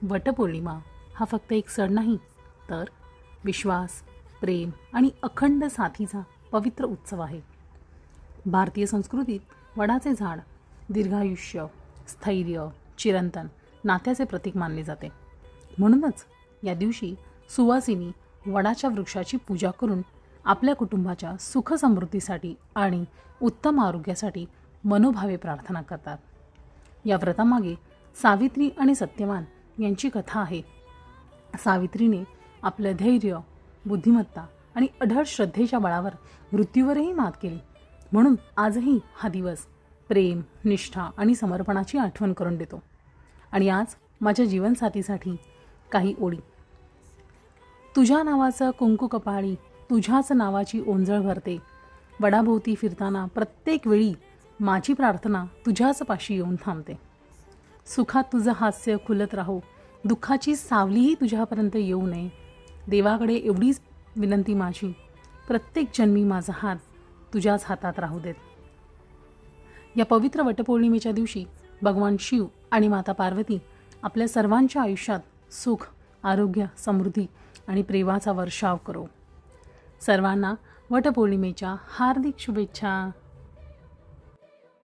वटपौर्णिमा हा फक्त एक सण नाही, तर विश्वास, प्रेम आणि अखंड साथीचा पवित्र उत्सव आहे. भारतीय संस्कृतीत वडाचे झाड दीर्घायुष्य, स्थैर्य, चिरंतन नात्याचे प्रतीक मानले जाते. म्हणूनच या दिवशी सुवासिनी वडाच्या वृक्षाची पूजा करून आपल्या कुटुंबाच्या सुख समृद्धीसाठी आणि उत्तम आरोग्यासाठी मनोभावे प्रार्थना करतात. या व्रतामागे सावित्री आणि सत्यवान यांची कथा आहे. सावित्रीने आपलं धैर्य, बुद्धिमत्ता आणि अढळ श्रद्धेच्या बळावर मृत्यूवरही मात केली. म्हणून आजही हा दिवस प्रेम, निष्ठा आणि समर्पणाची आठवण करून देतो. आणि आज माझ्या जीवनसाथीसाठी काही ओळी. तुझ्या नावाचं कुंकू कपाळी, तुझ्याच नावाची ओंजळ भरते. वडाभोवती फिरताना प्रत्येक वेळी माझी प्रार्थना तुझ्याच पाशी येऊन थांबते. सुखात तुझं हास्य खुलत राहो, दुःखाची सावलीही तुझ्यापर्यंत येऊ नये. देवाकडे एवढीच विनंती माझी, प्रत्येक जन्मी माझा हात तुझ्याच हातात राहू देत. या पवित्र वटपौर्णिमेच्या दिवशी भगवान शिव आणि माता पार्वती आपल्या सर्वांच्या आयुष्यात सुख, आरोग्य, समृद्धी आणि प्रेमाचा वर्षाव करो. सर्वांना वटपौर्णिमेच्या हार्दिक शुभेच्छा.